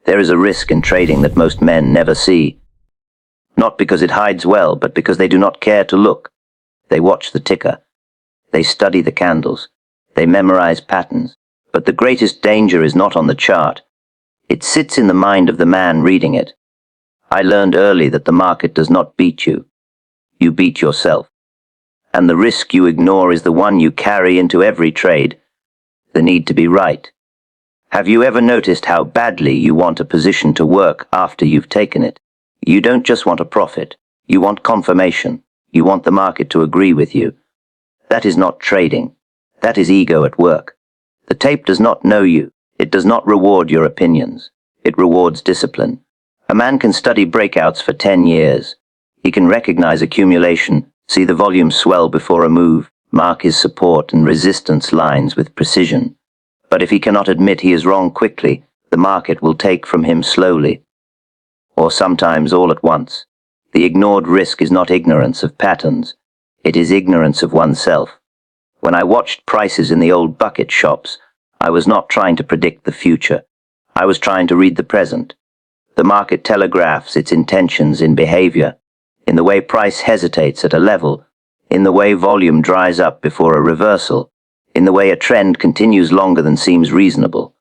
There is a risk in trading that most men never see. Not because it hides well, but because they do not care to look. They watch the ticker. They study the candles. They memorize patterns. But the greatest danger is not on the chart. It sits in the mind of the man reading it. I learned early that the market does not beat you. You beat yourself. And the risk you ignore is the one you carry into every trade. The need to be right. Have you ever noticed how badly you want a position to work after you've taken it? You don't just want a profit. You want confirmation. You want the market to agree with you. That is not trading. That is ego at work. The tape does not know you. It does not reward your opinions. It rewards discipline. A man can study breakouts for 10 years. He can recognize accumulation, see the volume swell before a move, mark his support and resistance lines with precision. But if he cannot admit he is wrong quickly, the market will take from him slowly. Or sometimes all at once. The ignored risk is not ignorance of patterns. It is ignorance of oneself. When I watched prices in the old bucket shops, I was not trying to predict the future. I was trying to read the present. The market telegraphs its intentions in behavior, in the way price hesitates at a level, in the way volume dries up before a reversal, in the way a trend continues longer than seems reasonable.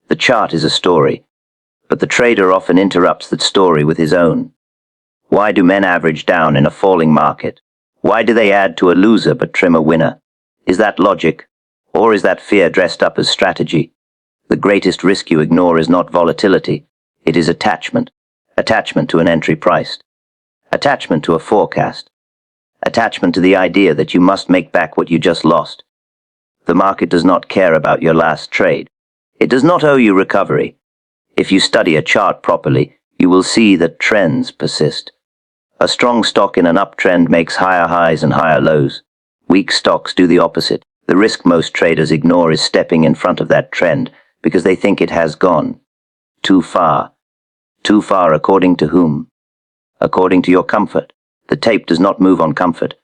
The chart is a story, but the trader often interrupts that story with his own. Why do men average down in a falling market? Why do they add to a loser but trim a winner? Is that logic, or is that fear dressed up as strategy? The greatest risk you ignore is not volatility. It is attachment. Attachment to an entry priced. Attachment to a forecast. Attachment to the idea that you must make back what you just lost. The market does not care about your last trade. It does not owe you recovery. If you study a chart properly, you will see that trends persist. A strong stock in an uptrend makes higher highs and higher lows. Weak stocks do the opposite. The risk most traders ignore is stepping in front of that trend because they think it has gone too far. Too far according to whom? According to your comfort. The tape does not move on comfort.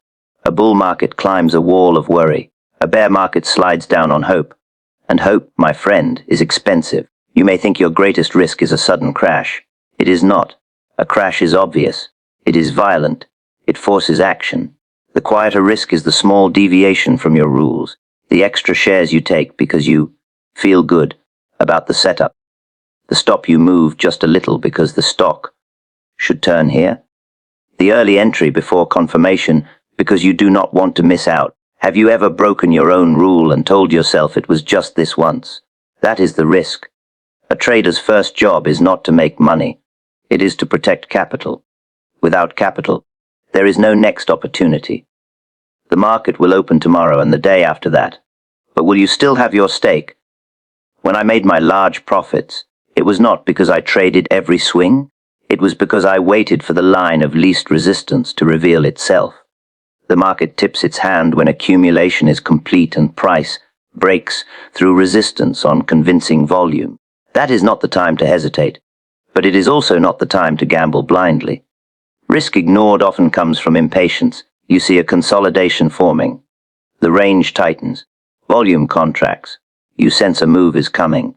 A bull market climbs a wall of worry. A bear market slides down on hope. And hope, my friend, is expensive. You may think your greatest risk is a sudden crash. It is not. A crash is obvious. It is violent. It forces action. The quieter risk is the small deviation from your rules, the extra shares you take because you feel good about the setup. The stop you move just a little because the stock should turn here. The early entry before confirmation because you do not want to miss out. Have you ever broken your own rule and told yourself it was just this once? That is the risk. A trader's first job is not to make money. It is to protect capital. Without capital, there is no next opportunity. The market will open tomorrow and the day after that. But will you still have your stake? When I made my large profits, it was not because I traded every swing. It was because I waited for the line of least resistance to reveal itself. The market tips its hand when accumulation is complete and price breaks through resistance on convincing volume. That is not the time to hesitate, but it is also not the time to gamble blindly. Risk ignored often comes from impatience. You see a consolidation forming. The range tightens. Volume contracts. You sense a move is coming.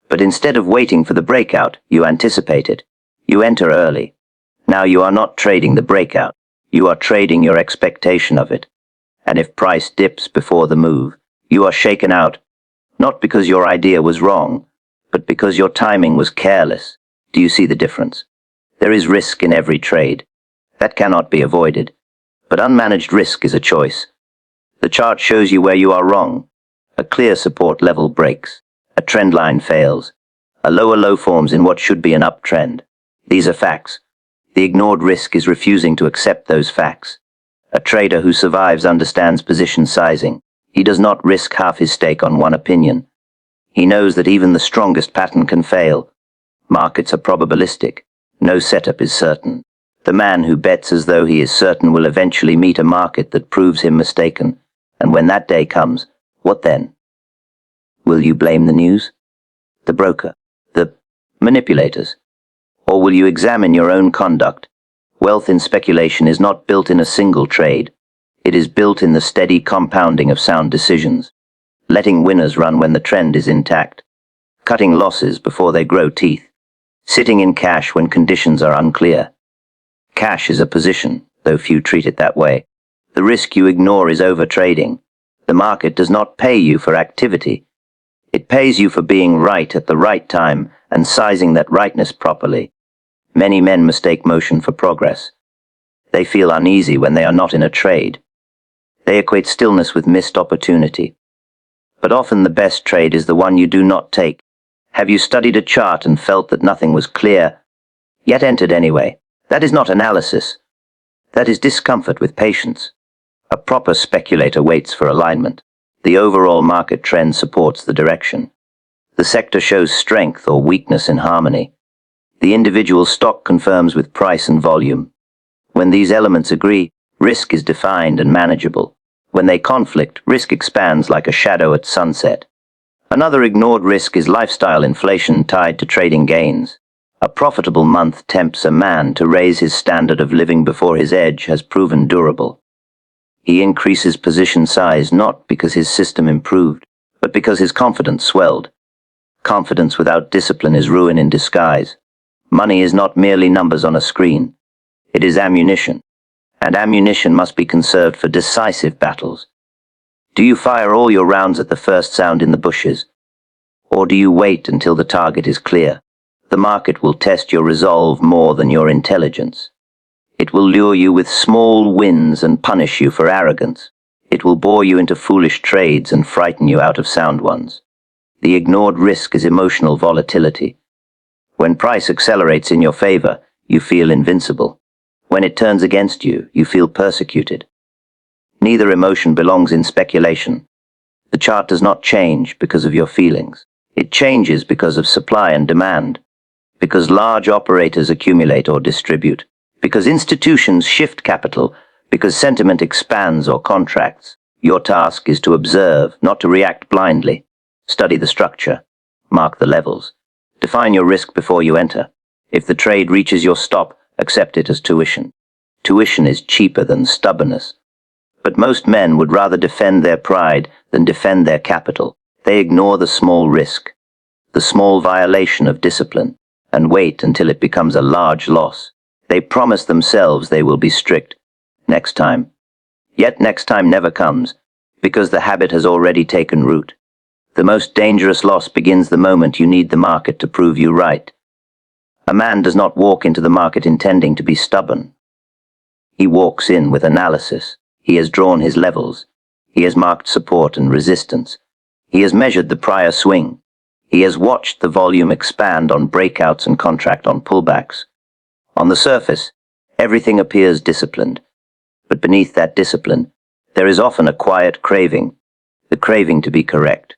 But instead of waiting for the breakout, you anticipate it. You enter early. Now you are not trading the breakout. You are trading your expectation of it. And if price dips before the move, you are shaken out. Not because your idea was wrong, but because your timing was careless. Do you see the difference? There is risk in every trade. That cannot be avoided. But unmanaged risk is a choice. The chart shows you where you are wrong. A clear support level breaks. A trend line fails. A lower low forms in what should be an uptrend. These are facts. The ignored risk is refusing to accept those facts. A trader who survives understands position sizing. He does not risk half his stake on one opinion. He knows that even the strongest pattern can fail. Markets are probabilistic. No setup is certain. The man who bets as though he is certain will eventually meet a market that proves him mistaken. And when that day comes, what then? Will you blame the news? The broker? The manipulators? Or will you examine your own conduct? Wealth in speculation is not built in a single trade. It is built in the steady compounding of sound decisions. Letting winners run when the trend is intact. Cutting losses before they grow teeth. sitting in cash when conditions are unclear. Cash is a position, though few treat it that way. The risk you ignore is overtrading. The market does not pay you for activity. It pays you for being right at the right time and sizing that rightness properly. Many men mistake motion for progress. They feel uneasy when they are not in a trade. They equate stillness with missed opportunity. But often the best trade is the one you do not take. Have you studied a chart and felt that nothing was clear, yet entered anyway? That is not analysis. That is discomfort with patience. A proper speculator waits for alignment. The overall market trend supports the direction. The sector shows strength or weakness in harmony. The individual stock confirms with price and volume. When these elements agree, risk is defined and manageable. When they conflict, risk expands like a shadow at sunset. Another ignored risk is lifestyle inflation tied to trading gains. A profitable month tempts a man to raise his standard of living before his edge has proven durable. He increases position size not because his system improved, but because his confidence swelled. Confidence without discipline is ruin in disguise. Money is not merely numbers on a screen. It is ammunition, and ammunition must be conserved for decisive battles. Do you fire all your rounds at the first sound in the bushes? Or do you wait until the target is clear? The market will test your resolve more than your intelligence. It will lure you with small wins and punish you for arrogance. It will bore you into foolish trades and frighten you out of sound ones. The ignored risk is emotional volatility. When price accelerates in your favor, you feel invincible. When it turns against you, you feel persecuted. Neither emotion belongs in speculation. The chart does not change because of your feelings. It changes because of supply and demand. Because large operators accumulate or distribute. Because institutions shift capital. Because sentiment expands or contracts. Your task is to observe, not to react blindly. Study the structure. Mark the levels. Define your risk before you enter. If the trade reaches your stop, accept it as tuition. Tuition is cheaper than stubbornness. But most men would rather defend their pride than defend their capital. They ignore the small risk, the small violation of discipline, and wait until it becomes a large loss. They promise themselves they will be strict next time. Yet next time never comes, because the habit has already taken root. The most dangerous loss begins the moment you need the market to prove you right. A man does not walk into the market intending to be stubborn. He walks in with analysis. He has drawn his levels. He has marked support and resistance. He has measured the prior swing. He has watched the volume expand on breakouts and contract on pullbacks. On the surface, everything appears disciplined. But beneath that discipline, there is often a quiet craving, the craving to be correct.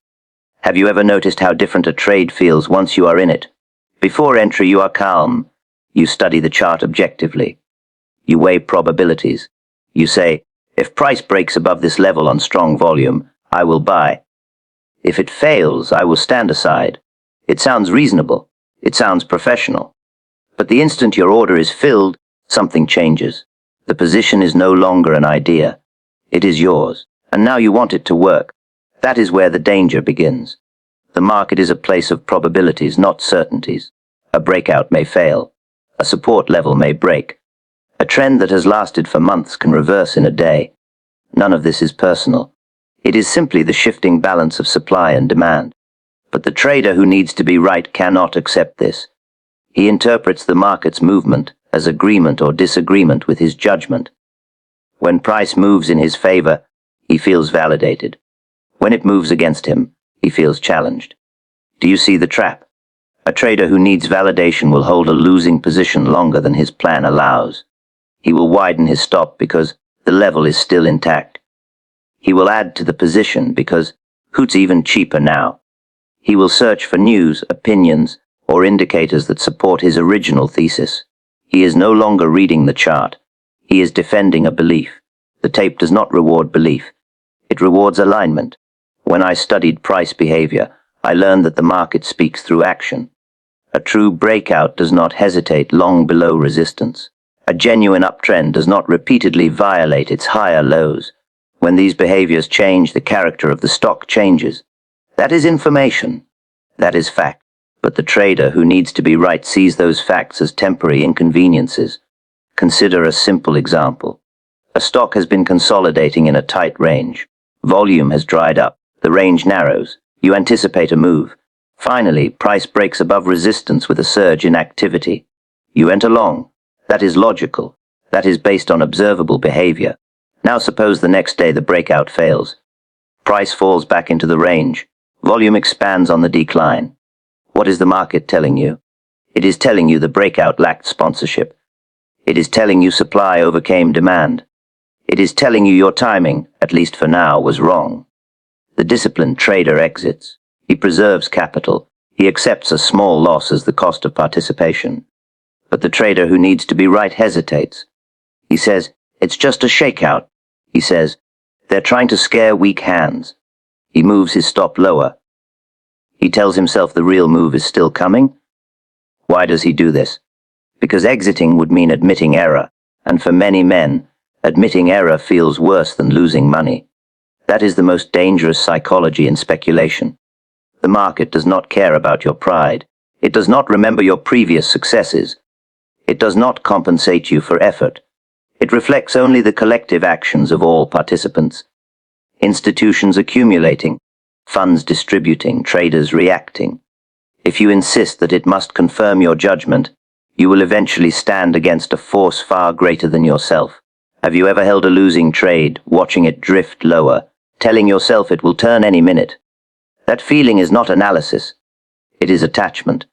Have you ever noticed how different a trade feels once you are in it? Before entry you are calm. You study the chart objectively. You weigh probabilities. You say, if price breaks above this level on strong volume, I will buy. If it fails, I will stand aside. It sounds reasonable. It sounds professional. But the instant your order is filled, something changes. The position is no longer an idea. It is yours, and now you want it to work. That is where the danger begins. The market is a place of probabilities, not certainties. A breakout may fail. A support level may break. A trend that has lasted for months can reverse in a day. None of this is personal. It is simply the shifting balance of supply and demand. But the trader who needs to be right cannot accept this. He interprets the market's movement as agreement or disagreement with his judgment. When price moves in his favor, he feels validated. When it moves against him, he feels challenged. Do you see the trap? A trader who needs validation will hold a losing position longer than his plan allows. He will widen his stop because the level is still intact. He will add to the position because who's even cheaper now? He will search for news, opinions, or indicators that support his original thesis. He is no longer reading the chart. He is defending a belief. The tape does not reward belief. It rewards alignment. When I studied price behavior, I learned that the market speaks through action. A true breakout does not hesitate long below resistance. A genuine uptrend does not repeatedly violate its higher lows. When these behaviors change, the character of the stock changes. That is information. That is fact. But the trader who needs to be right sees those facts as temporary inconveniences. Consider a simple example. A stock has been consolidating in a tight range. Volume has dried up. The range narrows. You anticipate a move. Finally, price breaks above resistance with a surge in activity. You enter long. That is logical. That is based on observable behavior. Now suppose the next day the breakout fails. Price falls back into the range. Volume expands on the decline. What is the market telling you? It is telling you the breakout lacked sponsorship. It is telling you supply overcame demand. It is telling you your timing, at least for now, was wrong. The disciplined trader exits. He preserves capital. He accepts a small loss as the cost of participation. But the trader who needs to be right hesitates. He says, "It's just a shakeout." He says, "They're trying to scare weak hands." He moves his stop lower. He tells himself the real move is still coming. Why does he do this? Because exiting would mean admitting error, and for many men, admitting error feels worse than losing money. That is the most dangerous psychology in speculation. The market does not care about your pride. It does not remember your previous successes. It does not compensate you for effort. It reflects only the collective actions of all participants. Institutions accumulating, funds distributing, traders reacting. If you insist that it must confirm your judgment, you will eventually stand against a force far greater than yourself. Have you ever held a losing trade, watching it drift lower, telling yourself it will turn any minute? That feeling is not analysis. It is attachment.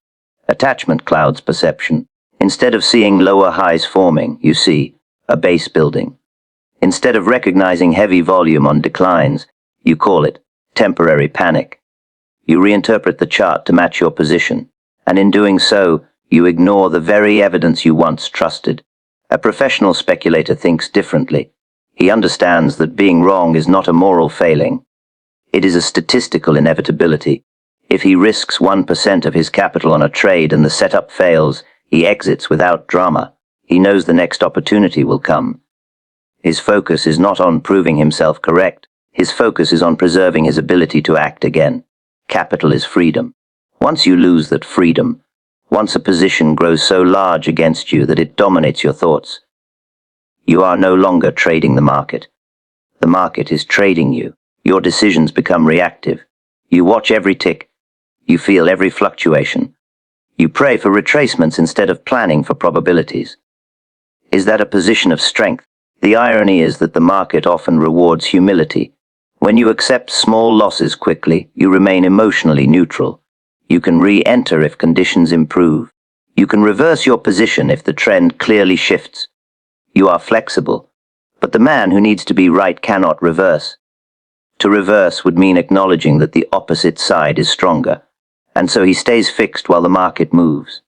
Attachment clouds perception. Instead of seeing lower highs forming, you see a base building. Instead of recognizing heavy volume on declines, you call it temporary panic. You reinterpret the chart to match your position, and in doing so, you ignore the very evidence you once trusted. A professional speculator thinks differently. He understands that being wrong is not a moral failing. It is a statistical inevitability. If he risks 1% of his capital on a trade and the setup fails, he exits without drama. He knows the next opportunity will come. His focus is not on proving himself correct. His focus is on preserving his ability to act again. Capital is freedom. Once you lose that freedom, once a position grows so large against you that it dominates your thoughts, you are no longer trading the market. The market is trading you. Your decisions become reactive. You watch every tick. You feel every fluctuation. You pray for retracements instead of planning for probabilities. Is that a position of strength? The irony is that the market often rewards humility. When you accept small losses quickly, you remain emotionally neutral. You can re-enter if conditions improve. You can reverse your position if the trend clearly shifts. You are flexible. But the man who needs to be right cannot reverse. To reverse would mean acknowledging that the opposite side is stronger, and so he stays fixed while the market moves.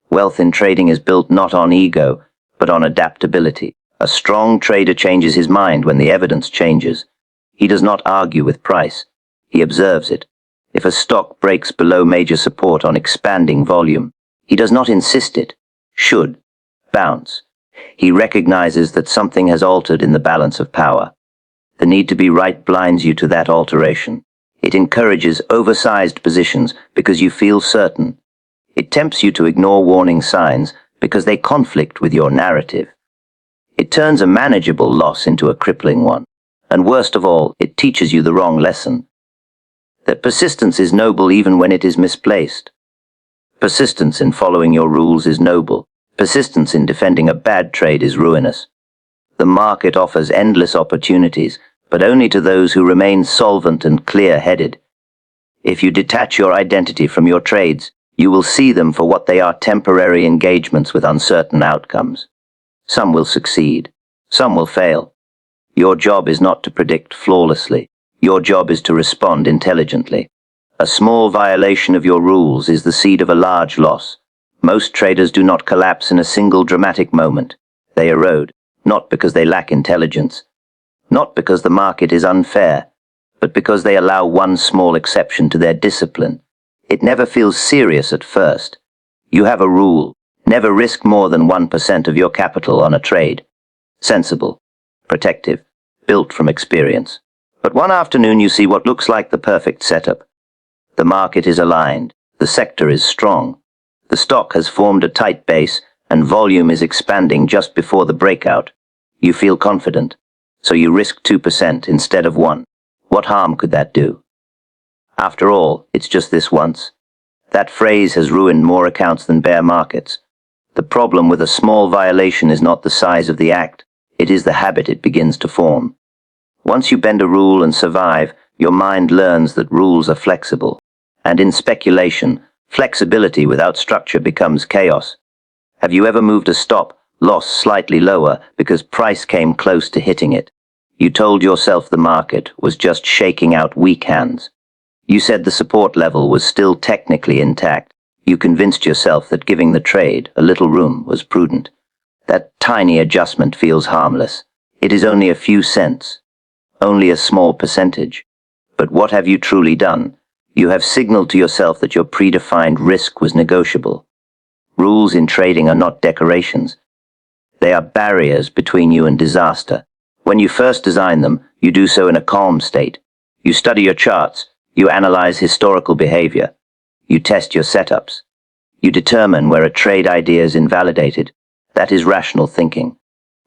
Wealth in trading is built not on ego, but on adaptability. A strong trader changes his mind when the evidence changes. He does not argue with price. He observes it. If a stock breaks below major support on expanding volume, he does not insist it should bounce. He recognizes that something has altered in the balance of power. The need to be right blinds you to that alteration. It encourages oversized positions because you feel certain. It tempts you to ignore warning signs because they conflict with your narrative. It turns a manageable loss into a crippling one. And worst of all, it teaches you the wrong lesson. That persistence is noble even when it is misplaced. Persistence in following your rules is noble. Persistence in defending a bad trade is ruinous. The market offers endless opportunities, but only to those who remain solvent and clear-headed. If you detach your identity from your trades, you will see them for what they are: temporary engagements with uncertain outcomes. Some will succeed. Some will fail. Your job is not to predict flawlessly. Your job is to respond intelligently. A small violation of your rules is the seed of a large loss. Most traders do not collapse in a single dramatic moment. They erode, not because they lack intelligence, not because the market is unfair, but because they allow one small exception to their discipline. It never feels serious at first. You have a rule: never risk more than 1% of your capital on a trade. Sensible, protective, built from experience. But one afternoon you see what looks like the perfect setup. The market is aligned. The sector is strong. The stock has formed a tight base, and volume is expanding just before the breakout. You feel confident, so you risk 2% instead of 1%. What harm could that do? After all, it's just this once. That phrase has ruined more accounts than bear markets. The problem with a small violation is not the size of the act, it is the habit it begins to form. Once you bend a rule and survive, your mind learns that rules are flexible. And in speculation, flexibility without structure becomes chaos. Have you ever moved a stop loss slightly lower because price came close to hitting it? You told yourself the market was just shaking out weak hands. You said the support level was still technically intact. You convinced yourself that giving the trade a little room was prudent. That tiny adjustment feels harmless. It is only a few cents. Only a small percentage. But what have you truly done? You have signaled to yourself that your predefined risk was negotiable. Rules in trading are not decorations. They are barriers between you and disaster. When you first design them, you do so in a calm state. You study your charts. You analyze historical behavior. You test your setups. You determine where a trade idea is invalidated. That is rational thinking.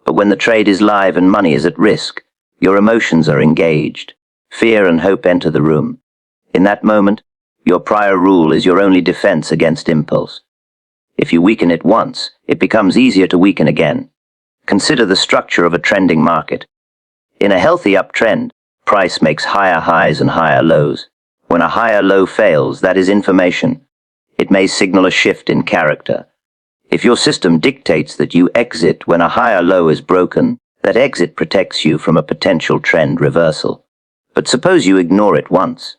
But when the trade is live and money is at risk, your emotions are engaged. Fear and hope enter the room. In that moment, your prior rule is your only defense against impulse. If you weaken it once, it becomes easier to weaken again. Consider the structure of a trending market. In a healthy uptrend, price makes higher highs and higher lows. When a higher low fails, that is information. It may signal a shift in character. If your system dictates that you exit when a higher low is broken, that exit protects you from a potential trend reversal. But suppose you ignore it once.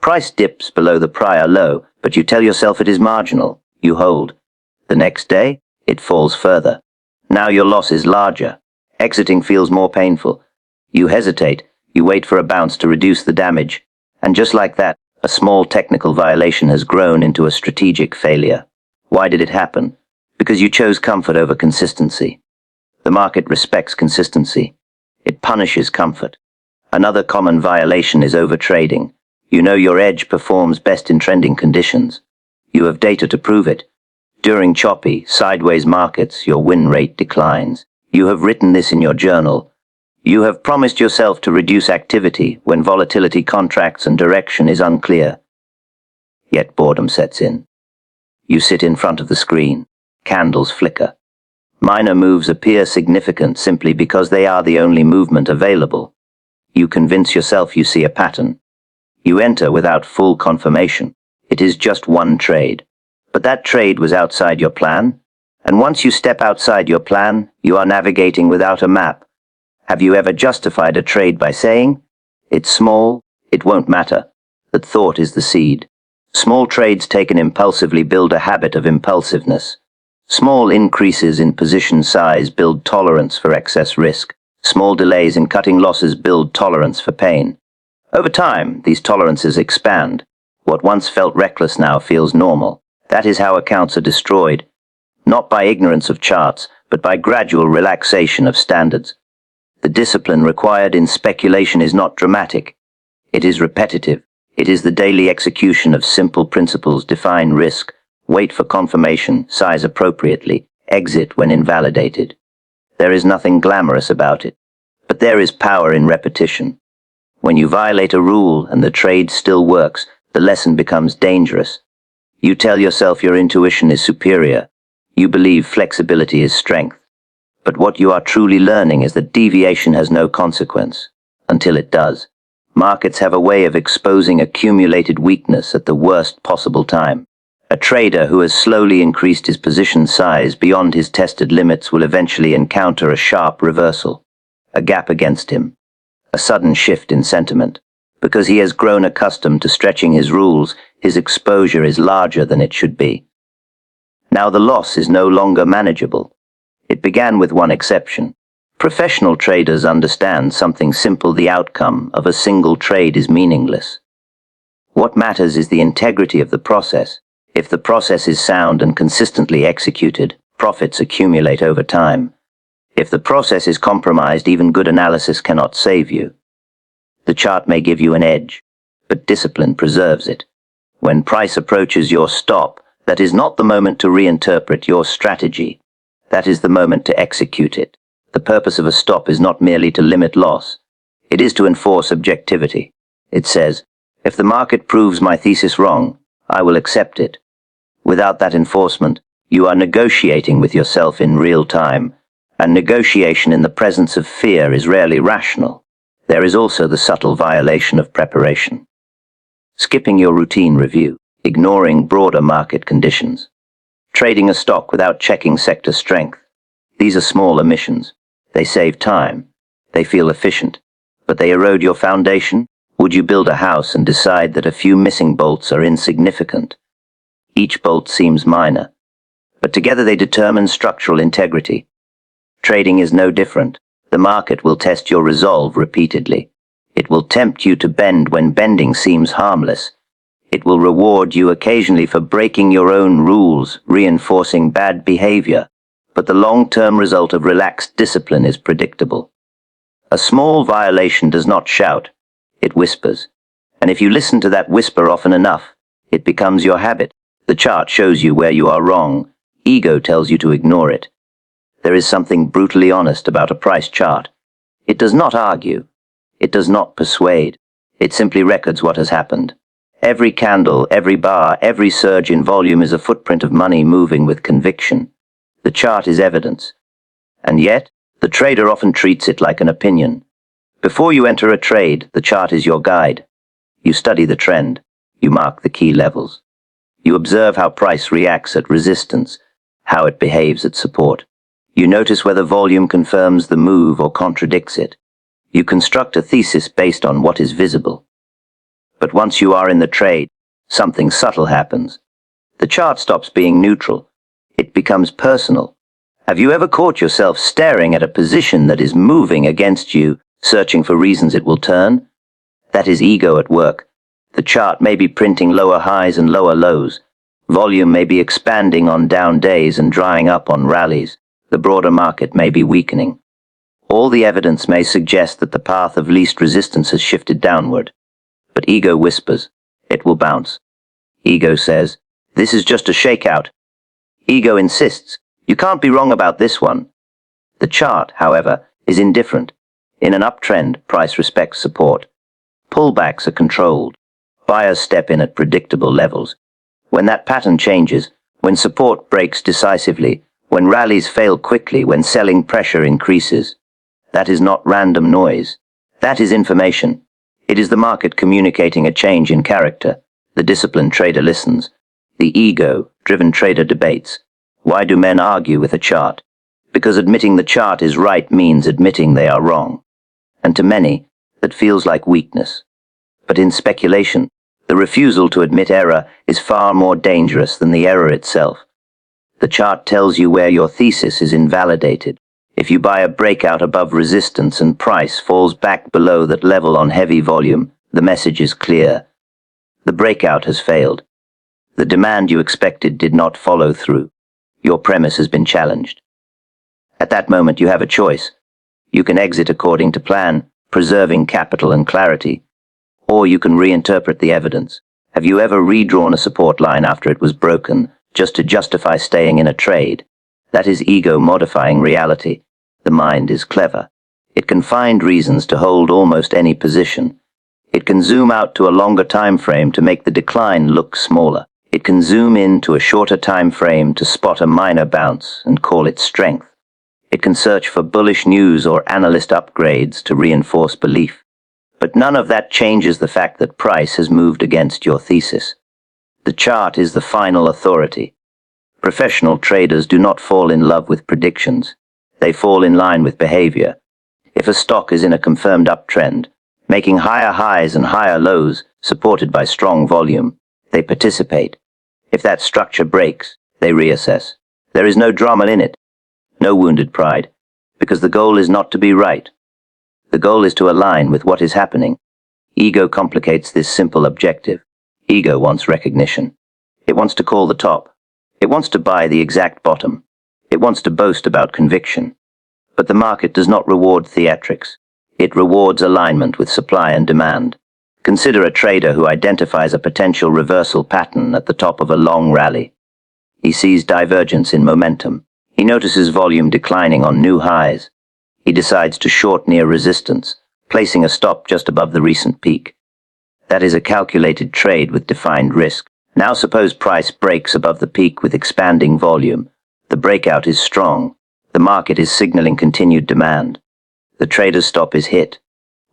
Price dips below the prior low, but you tell yourself it is marginal. You hold. The next day, it falls further. Now your loss is larger. Exiting feels more painful. You hesitate. You wait for a bounce to reduce the damage. And just like that, a small technical violation has grown into a strategic failure. Why did it happen? Because you chose comfort over consistency. The market respects consistency. It punishes comfort. Another common violation is overtrading. You know your edge performs best in trending conditions. You have data to prove it. During choppy, sideways markets, your win rate declines. You have written this in your journal. You have promised yourself to reduce activity when volatility contracts and direction is unclear. Yet boredom sets in. You sit in front of the screen. Candles flicker. Minor moves appear significant simply because they are the only movement available. You convince yourself you see a pattern. You enter without full confirmation. It is just one trade. But that trade was outside your plan. And once you step outside your plan, you are navigating without a map. Have you ever justified a trade by saying, "It's small, it won't matter"? That thought is the seed. Small trades taken impulsively build a habit of impulsiveness. Small increases in position size build tolerance for excess risk. Small delays in cutting losses build tolerance for pain. Over time, these tolerances expand. What once felt reckless now feels normal. That is how accounts are destroyed. Not by ignorance of charts, but by gradual relaxation of standards. The discipline required in speculation is not dramatic. It is repetitive. It is the daily execution of simple principles: define risk, wait for confirmation, size appropriately, exit when invalidated. There is nothing glamorous about it, but there is power in repetition. When you violate a rule and the trade still works, the lesson becomes dangerous. You tell yourself your intuition is superior. You believe flexibility is strength. But what you are truly learning is that deviation has no consequence, until it does. Markets have a way of exposing accumulated weakness at the worst possible time. A trader who has slowly increased his position size beyond his tested limits will eventually encounter a sharp reversal, a gap against him, a sudden shift in sentiment. Because he has grown accustomed to stretching his rules, his exposure is larger than it should be. Now the loss is no longer manageable. It began with one exception. Professional traders understand something simple: the outcome of a single trade is meaningless. What matters is the integrity of the process. If the process is sound and consistently executed, profits accumulate over time. If the process is compromised, even good analysis cannot save you. The chart may give you an edge, but discipline preserves it. When price approaches your stop, that is not the moment to reinterpret your strategy. That is the moment to execute it. The purpose of a stop is not merely to limit loss. It is to enforce objectivity. It says, if the market proves my thesis wrong, I will accept it. Without that enforcement, you are negotiating with yourself in real time, and negotiation in the presence of fear is rarely rational. There is also the subtle violation of preparation. Skipping your routine review, ignoring broader market conditions. Trading a stock without checking sector strength. These are small omissions. They save time. They feel efficient. But they erode your foundation. Would you build a house and decide that a few missing bolts are insignificant? Each bolt seems minor, but together they determine structural integrity. Trading is no different. The market will test your resolve repeatedly. It will tempt you to bend when bending seems harmless. It will reward you occasionally for breaking your own rules, reinforcing bad behavior. But the long-term result of relaxed discipline is predictable. A small violation does not shout. It whispers. And if you listen to that whisper often enough, it becomes your habit. The chart shows you where you are wrong. Ego tells you to ignore it. There is something brutally honest about a price chart. It does not argue. It does not persuade. It simply records what has happened. Every candle, every bar, every surge in volume is a footprint of money moving with conviction. The chart is evidence. And yet, the trader often treats it like an opinion. Before you enter a trade, the chart is your guide. You study the trend. You mark the key levels. You observe how price reacts at resistance, how it behaves at support. You notice whether volume confirms the move or contradicts it. You construct a thesis based on what is visible. But once you are in the trade, something subtle happens. The chart stops being neutral. It becomes personal. Have you ever caught yourself staring at a position that is moving against you, searching for reasons it will turn? That is ego at work. The chart may be printing lower highs and lower lows. Volume may be expanding on down days and drying up on rallies. The broader market may be weakening. All the evidence may suggest that the path of least resistance has shifted downward. But ego whispers, it will bounce. Ego says, this is just a shakeout. Ego insists, you can't be wrong about this one. The chart, however, is indifferent. In an uptrend, price respects support. Pullbacks are controlled. Buyers step in at predictable levels. When that pattern changes, when support breaks decisively, when rallies fail quickly, when selling pressure increases, that is not random noise. That is information. It is the market communicating a change in character. The disciplined trader listens. The ego-driven trader debates. Why do men argue with a chart? Because admitting the chart is right means admitting they are wrong. And to many, that feels like weakness. But in speculation, the refusal to admit error is far more dangerous than the error itself. The chart tells you where your thesis is invalidated. If you buy a breakout above resistance and price falls back below that level on heavy volume, the message is clear. The breakout has failed. The demand you expected did not follow through. Your premise has been challenged. At that moment you have a choice. You can exit according to plan, preserving capital and clarity. Or you can reinterpret the evidence. Have you ever redrawn a support line after it was broken, just to justify staying in a trade? That is ego modifying reality. The mind is clever. It can find reasons to hold almost any position. It can zoom out to a longer time frame to make the decline look smaller. It can zoom in to a shorter time frame to spot a minor bounce and call it strength. It can search for bullish news or analyst upgrades to reinforce belief. But none of that changes the fact that price has moved against your thesis. The chart is the final authority. Professional traders do not fall in love with predictions. They fall in line with behavior. If a stock is in a confirmed uptrend, making higher highs and higher lows, supported by strong volume, they participate. If that structure breaks, they reassess. There is no drama in it, no wounded pride, because the goal is not to be right. The goal is to align with what is happening. Ego complicates this simple objective. Ego wants recognition. It wants to call the top. It wants to buy the exact bottom. It wants to boast about conviction. But the market does not reward theatrics. It rewards alignment with supply and demand. Consider a trader who identifies a potential reversal pattern at the top of a long rally. He sees divergence in momentum. He notices volume declining on new highs. He decides to short near resistance, placing a stop just above the recent peak. That is a calculated trade with defined risk. Now suppose price breaks above the peak with expanding volume. The breakout is strong. The market is signaling continued demand. The trader's stop is hit.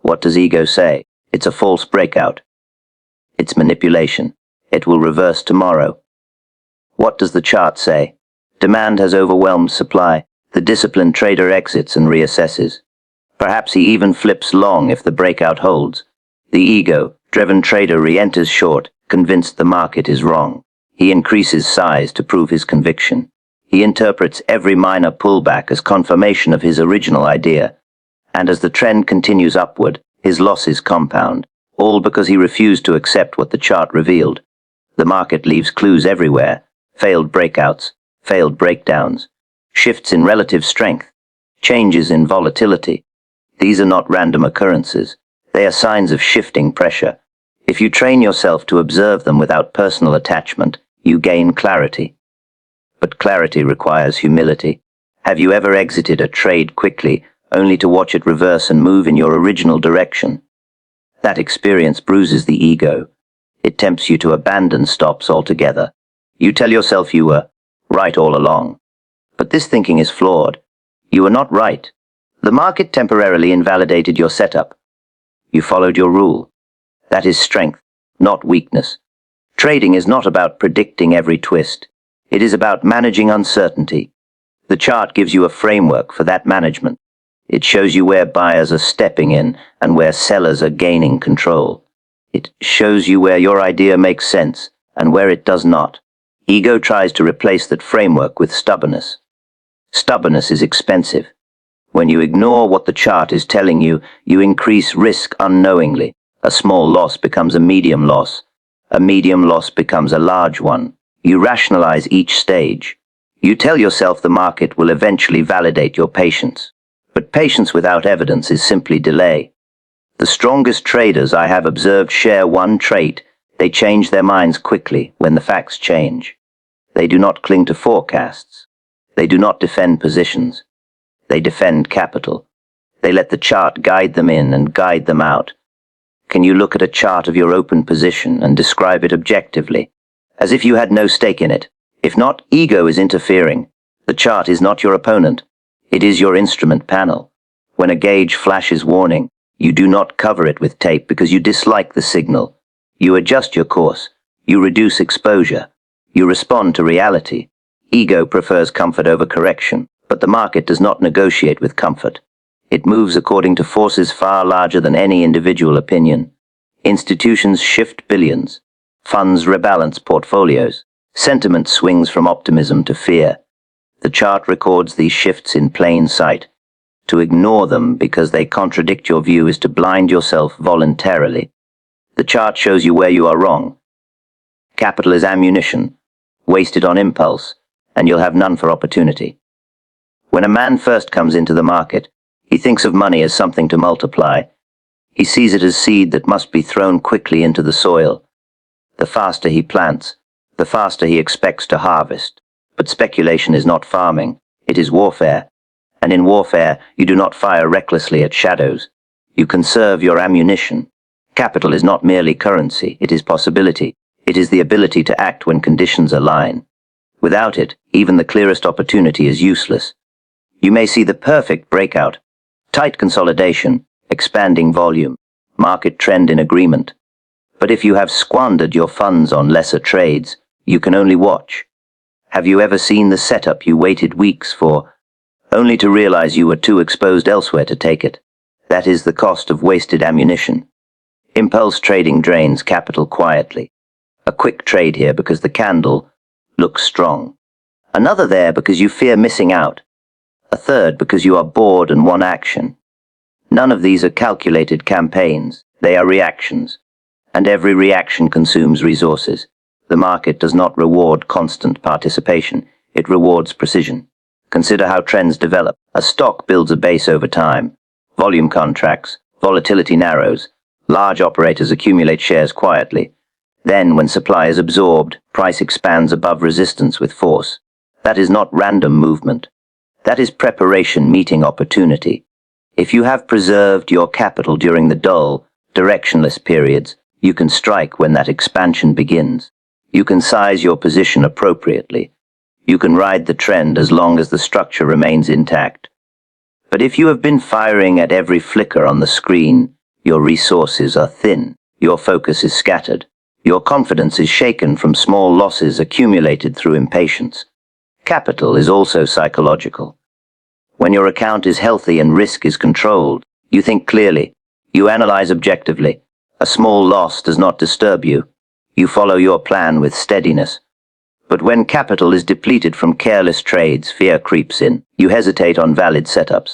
What does ego say? It's a false breakout. It's manipulation. It will reverse tomorrow. What does the chart say? Demand has overwhelmed supply. The disciplined trader exits and reassesses. Perhaps he even flips long if the breakout holds. The ego-driven trader re-enters short, convinced the market is wrong. He increases size to prove his conviction. He interprets every minor pullback as confirmation of his original idea. And as the trend continues upward, his losses compound, all because he refused to accept what the chart revealed. The market leaves clues everywhere: failed breakouts, failed breakdowns, shifts in relative strength, changes in volatility. These are not random occurrences. They are signs of shifting pressure. If you train yourself to observe them without personal attachment, you gain clarity. But clarity requires humility. Have you ever exited a trade quickly, only to watch it reverse and move in your original direction? That experience bruises the ego. It tempts you to abandon stops altogether. You tell yourself you were right all along. But this thinking is flawed. You were not right. The market temporarily invalidated your setup. You followed your rule. That is strength, not weakness. Trading is not about predicting every twist. It is about managing uncertainty. The chart gives you a framework for that management. It shows you where buyers are stepping in and where sellers are gaining control. It shows you where your idea makes sense and where it does not. Ego tries to replace that framework with stubbornness. Stubbornness is expensive. When you ignore what the chart is telling you, you increase risk unknowingly. A small loss becomes a medium loss. A medium loss becomes a large one. You rationalize each stage. You tell yourself the market will eventually validate your patience. But patience without evidence is simply delay. The strongest traders I have observed share one trait: they change their minds quickly when the facts change. They do not cling to forecasts. They do not defend positions. They defend capital. They let the chart guide them in and guide them out. Can you look at a chart of your open position and describe it objectively, as if you had no stake in it? If not, ego is interfering. The chart is not your opponent. It is your instrument panel. When a gauge flashes warning, you do not cover it with tape because you dislike the signal. You adjust your course. You reduce exposure. You respond to reality. Ego prefers comfort over correction, but the market does not negotiate with comfort. It moves according to forces far larger than any individual opinion. Institutions shift billions. Funds rebalance portfolios. Sentiment swings from optimism to fear. The chart records these shifts in plain sight. To ignore them because they contradict your view is to blind yourself voluntarily. The chart shows you where you are wrong. Capital is ammunition, wasted on impulse, and you'll have none for opportunity. When a man first comes into the market, he thinks of money as something to multiply. He sees it as seed that must be thrown quickly into the soil. The faster he plants, the faster he expects to harvest. But speculation is not farming, it is warfare. And in warfare, you do not fire recklessly at shadows. You conserve your ammunition. Capital is not merely currency, it is possibility. It is the ability to act when conditions align. Without it, even the clearest opportunity is useless. You may see the perfect breakout, tight consolidation, expanding volume, market trend in agreement. But if you have squandered your funds on lesser trades, you can only watch. Have you ever seen the setup you waited weeks for, only to realize you were too exposed elsewhere to take it? That is the cost of wasted ammunition. Impulse trading drains capital quietly. A quick trade here because the candle looks strong. Another there because you fear missing out. A third because you are bored and want action. None of these are calculated campaigns. They are reactions. And every reaction consumes resources. The market does not reward constant participation. It rewards precision. Consider how trends develop. A stock builds a base over time. Volume contracts. Volatility narrows. Large operators accumulate shares quietly. Then, when supply is absorbed, price expands above resistance with force. That is not random movement. That is preparation meeting opportunity. If you have preserved your capital during the dull, directionless periods, you can strike when that expansion begins. You can size your position appropriately. You can ride the trend as long as the structure remains intact. But if you have been firing at every flicker on the screen, your resources are thin. Your focus is scattered. Your confidence is shaken from small losses accumulated through impatience. Capital is also psychological. When your account is healthy and risk is controlled, you think clearly. You analyze objectively. A small loss does not disturb you. You follow your plan with steadiness. But when capital is depleted from careless trades, fear creeps in. You hesitate on valid setups.